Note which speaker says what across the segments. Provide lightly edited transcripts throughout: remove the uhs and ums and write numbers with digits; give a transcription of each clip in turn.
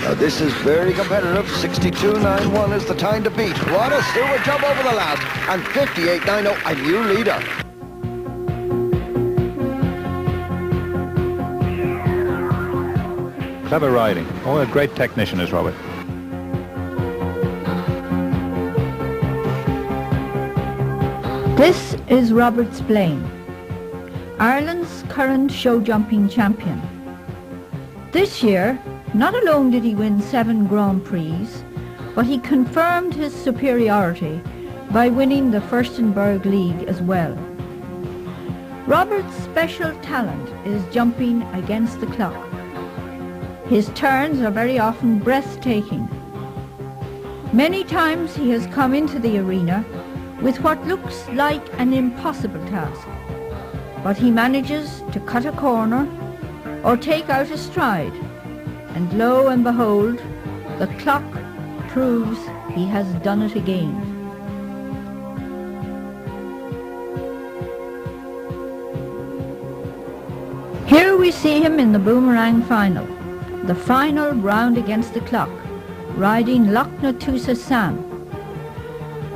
Speaker 1: Now this is very competitive. 62.91 is the time to beat. What a super jump over the last. And 58.90, a new leader.
Speaker 2: Clever riding. Oh, a great technician is Robert.
Speaker 3: This is Robert Spillane, Ireland's current show jumping champion. This year, not alone did he win 7 Grand Prix, but he confirmed his superiority by winning the Fürstenberg League as well. Robert's special talent is jumping against the clock. His turns are very often breathtaking. Many times he has come into the arena with what looks like an impossible task, but he manages to cut a corner or take out a stride, and lo and behold, the clock proves he has done it again. Here we see him in the Boomerang final, the final round against the clock, riding Lochnatusa Sam.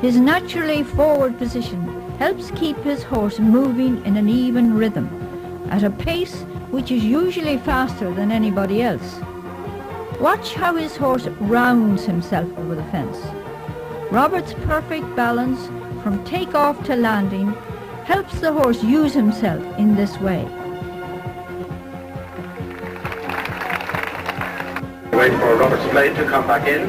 Speaker 3: His naturally forward position helps keep his horse moving in an even rhythm, at a pace which is usually faster than anybody else. Watch how his horse rounds himself over the fence. Robert's perfect balance from takeoff to landing helps the horse use himself in this way.
Speaker 4: Wait for Robert Spillane to come back in.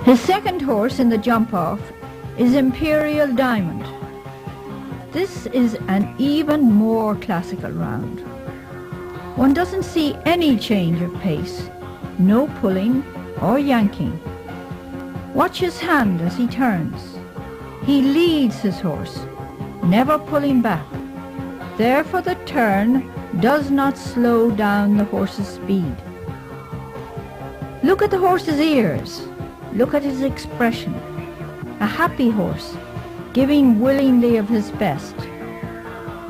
Speaker 3: His second horse in the jump-off is Imperial Diamond. This is an even more classical round. One doesn't see any change of pace, no pulling or yanking. Watch his hand as he turns. He leads his horse, never pulling back. Therefore the turn does not slow down the horse's speed. Look at the horse's ears. Look at his expression. A happy horse, giving willingly of his best.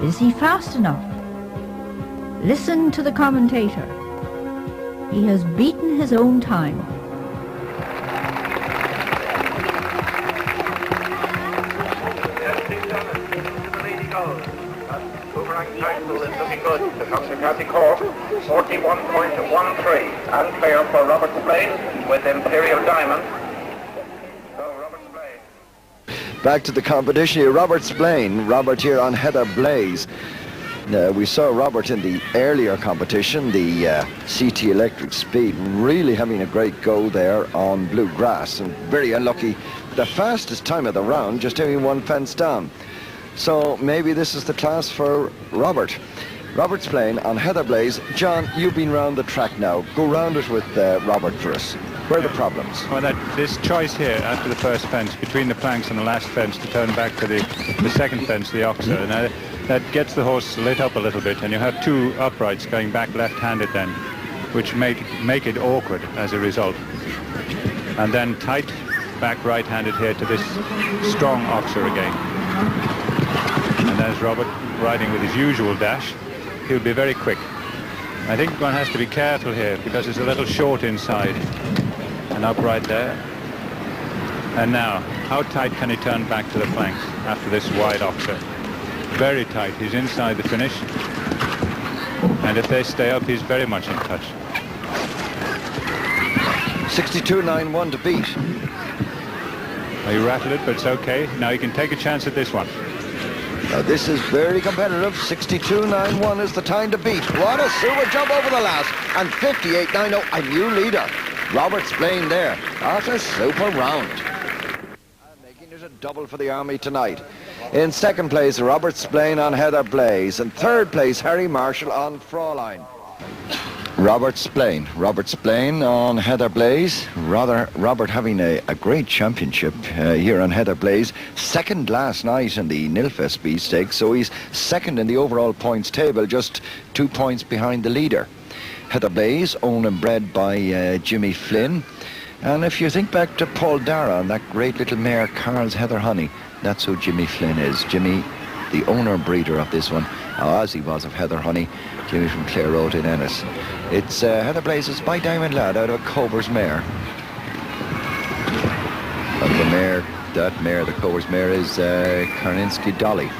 Speaker 3: Is he fast enough? Listen to the commentator. He has beaten his own time.
Speaker 4: Boomerang title is looking good. The Coxer County Cork, 41.13. And fair for Robert Spillane with Imperial Diamond. So Robert Spillane.
Speaker 1: Back to the competition here. Robert Spillane. Robert here on Heather Blaze. We saw Robert in the earlier competition, the CT Electric Speed, really having a great go there on blue grass, and very unlucky. The fastest time of the round, just having one fence down. So maybe this is the class for Robert. Robert Spillane on Heather Blaze. John, you've been round the track now. Go round it with Robert for us. Where are the problems?
Speaker 2: Well, this choice here after the first fence, between the planks and the last fence, to turn back to the second fence, the Oxer. Now, that gets the horse lit up a little bit, and you have 2 uprights going back left-handed then, which make it awkward as a result. And then tight back right-handed here to this strong Oxer again. And there's Robert riding with his usual dash. He'll be very quick. I think one has to be careful here because it's a little short inside. And upright there. And now, how tight can he turn back to the flanks after this wide Oxer? Very tight. He's inside the finish. And if they stay up, he's very much in touch.
Speaker 1: 62.91 to beat.
Speaker 2: Well, he rattled it, but it's okay. Now he can take a chance at this one.
Speaker 1: Now this is very competitive. 62.91 is the time to beat. What a super jump over the last. And 58.90, a new leader. Robert Spillane there. That's a super round. Making it a double for the Army tonight. In second place, Robert Spillane on Heather Blaze. In third place, Harry Marshall on Fraulein. Robert Spillane on Heather Blaze. Robert having a great championship here on Heather Blaze. Second last night in the Nilfest Speed Stakes, so he's second in the overall points table, just 2 points behind the leader. Heather Blaze, owned and bred by Jimmy Flynn. And if you think back to Paul Dara and that great little mare, Carl's Heather Honey, that's who Jimmy Flynn is. Jimmy the owner breeder of this one, as he was of Heather Honey, Jimmy from Clare Road in Ennis. It's Heather Blazes by Diamond Lad out of a Cober's mare. And the mare, that mare, the Cober's mare, is Karninski Dolly.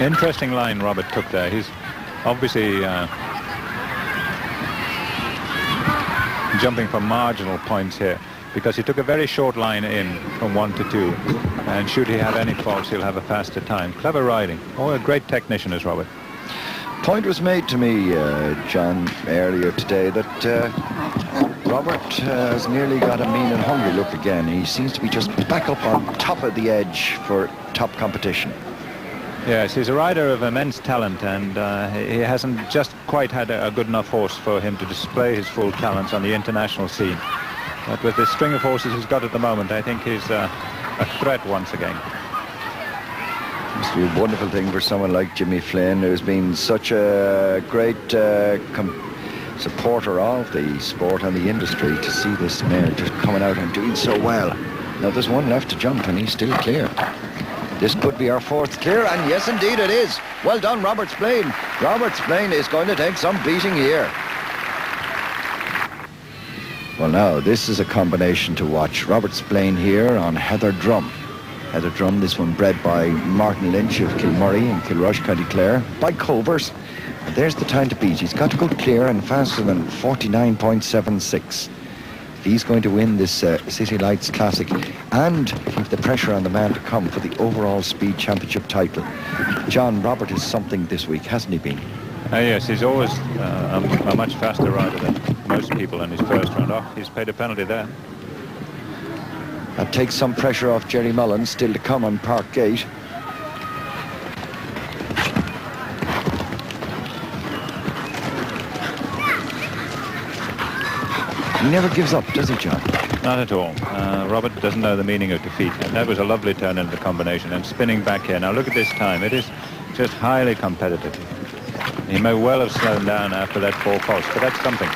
Speaker 2: Interesting line Robert took there. He's obviously jumping for marginal points here, because he took a very short line in from 1 to 2, and should he have any faults, he'll have a faster time. Clever riding. Oh, a great technician is Robert.
Speaker 1: Point was made to me, John, earlier today that Robert has nearly got a mean and hungry look again. He seems to be just back up on top of the edge for top competition.
Speaker 2: Yes, he's a rider of immense talent, and he hasn't just quite had a good enough horse for him to display his full talents on the international scene. But with the string of horses he's got at the moment, I think he's a threat once again.
Speaker 1: Must be a wonderful thing for someone like Jimmy Flynn, who's been such a great supporter of the sport and the industry, to see this mare just coming out and doing so well. Now there's one left to jump and he's still clear. This could be our 4th clear, and yes indeed it is. Well done, Robert Splain. Robert Splain is going to take some beating here. Well now, this is a combination to watch. Robert Splain here on Heather Drum. Heather Drum, this one bred by Martin Lynch of Kilmurray in Kilrush, County Clare, by Covers. And there's the time to beat. He's got to go clear and faster than 49.76. He's going to win this City Lights Classic and keep the pressure on the man to come for the overall speed championship title. John, Robert is something this week, hasn't he been?
Speaker 2: Yes, he's always a much faster rider than most people in his first round. Oh, he's paid a penalty there.
Speaker 1: That takes some pressure off Jerry Mullins, still to come on Park Gate. He never gives up, does he, John?
Speaker 2: Not at all. Robert doesn't know the meaning of defeat. And that was a lovely turn into the combination, and spinning back here. Now look at this time. It is just highly competitive. He may well have slowed down after that 4 post, but that's something.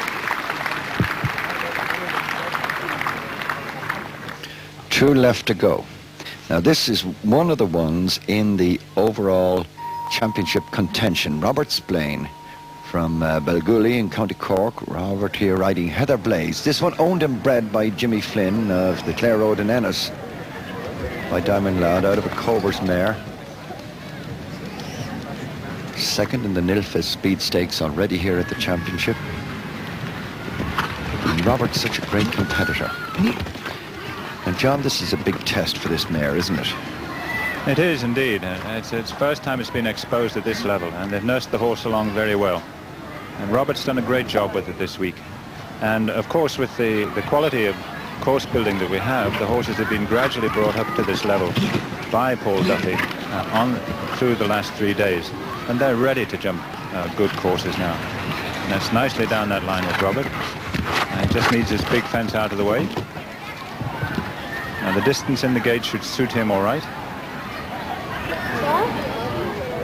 Speaker 1: 2 left to go. Now this is one of the ones in the overall championship contention. Robert Splain from Belgooly in County Cork. Robert here riding Heather Blaze. This one owned and bred by Jimmy Flynn of the Clare Road in Ennis, by Diamond Lad out of a Cober's mare. 2nd in the Nilfis Speed Stakes already here at the championship. And Robert's such a great competitor. And John, this is a big test for this mare, isn't it?
Speaker 2: It is indeed. It's first time it's been exposed at this level, and they've nursed the horse along very well. And Robert's done a great job with it this week. And of course, with the quality of course building that we have, the horses have been gradually brought up to this level by Paul Duffy through the last 3 days. And they're ready to jump good courses now. And that's nicely down that line with Robert. And he just needs his big fence out of the way. Now the distance in the gate should suit him all right.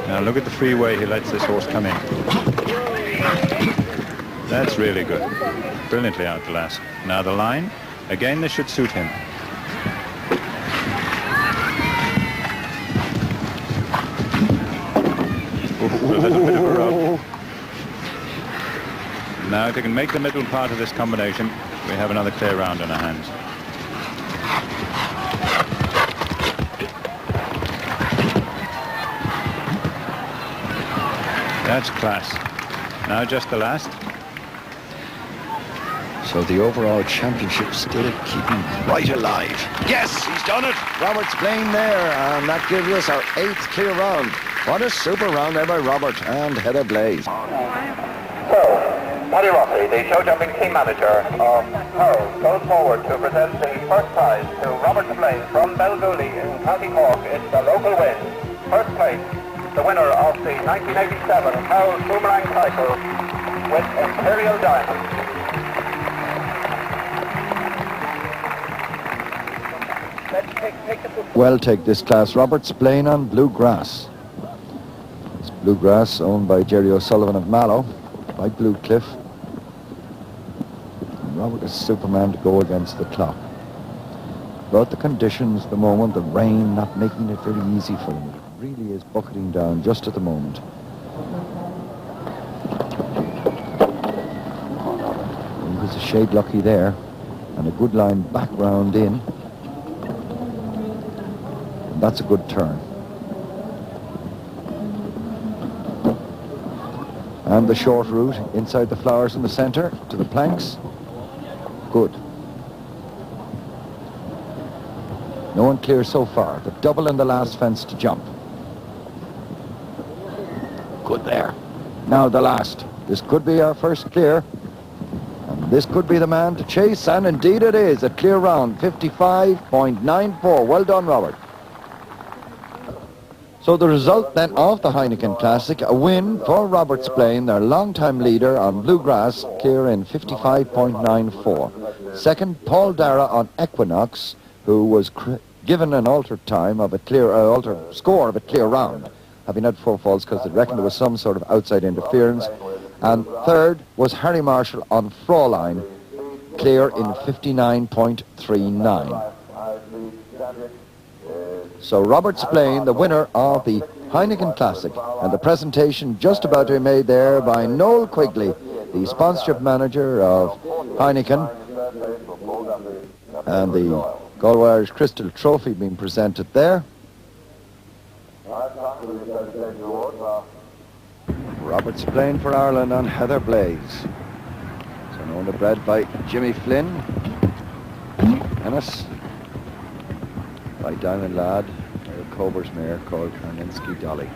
Speaker 2: Now look at the free way he lets this horse come in. That's really good. Brilliantly out the last. Now the line. Again, this should suit him. A little bit of a rub. Now if they can make the middle part of this combination, we have another clear round in our hands. That's class. Now just the last.
Speaker 1: So the overall championship still keeping right alive. Yes, he's done it. Robert's playing there, and that gives us our 8th clear round. What a super round there by Robert and Heather Blaze.
Speaker 4: So, Paddy Rossi, the show jumping team manager of Harold, goes forward to present the first prize to Robert Splain from Belgooly in County Cork. It's a local win. First place, the winner of the 1987 Harold Boomerang title with Imperial Diamond.
Speaker 1: Well, take this class. Robert's playing on Bluegrass. It's Bluegrass, owned by Jerry O'Sullivan of Mallow, by Blue Cliff. And Robert is Superman to go against the clock. But the conditions at the moment, the rain not making it very easy for them. It really is bucketing down just at the moment. He was a shade lucky there, and a good line back round in. And that's a good turn. And the short route inside the flowers in the centre to the planks. Good. No one clear so far. The double in the last fence to jump. Good there. Now the last. This could be our first clear. And this could be the man to chase, and indeed it is. A clear round, 55.94. Well done, Robert. So the result then of the Heineken Classic, a win for Roberts Plain, their long-time leader on bluegrass, clear in 55.94. Second, Paul Dara on Equinox, who was given an altered time of a clear, altered score of a clear round, having had 4 faults because they reckoned there was some sort of outside interference. And third was Harry Marshall on Fraulein, clear in 59.39. So Roberts Plain, the winner of the Heineken Classic, and the presentation just about to be made there by Noel Quigley, the sponsorship manager of Heineken, and the Galway Irish Crystal Trophy being presented there. Roberts Plain for Ireland on Heather Blaze. So known and bred by Jimmy Flynn, Ennis, by Diamond Lad, Eric Cober's mare called Karninsky Dolly.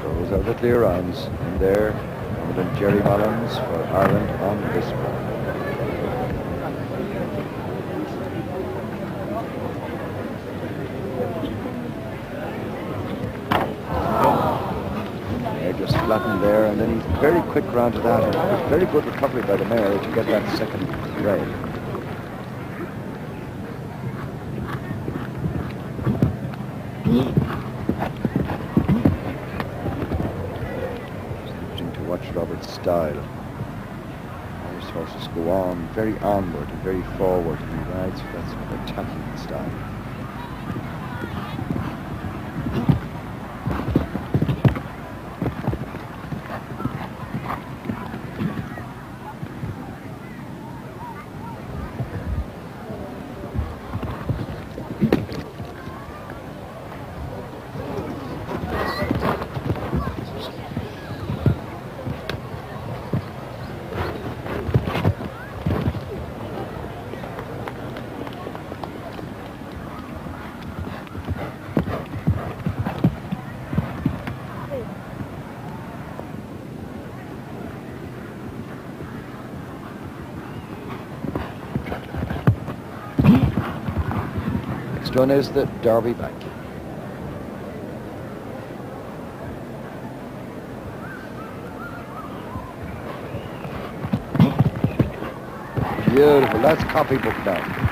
Speaker 1: Those are the clear rounds. And there, and Jerry Mullins for Ireland on this one. Just flattened there, and then he's very quick round to that. And very good recovery by the mare to get that second rail. It's interesting to watch Robert's style. Irish horses go on, very onward and very forward, and he rides with that sort of attacking style. Next one is the Derby Bank. Beautiful, that's copybook now.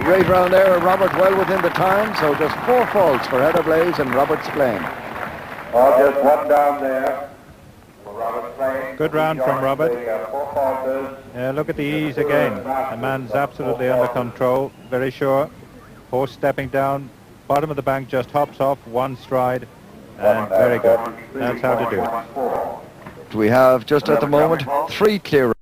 Speaker 1: Right round there, Robert well within the time, so just 4 faults for Heather Blaze and Roberts Plain.
Speaker 4: Oh, just one down there. Roberts Plain.
Speaker 2: Good round from Robert. Look at the ease again. The man's absolutely under control, very sure. Horse stepping down, bottom of the bank, just hops off, 1 stride, and very good. That's how to do it.
Speaker 1: We have just at the moment 3 clear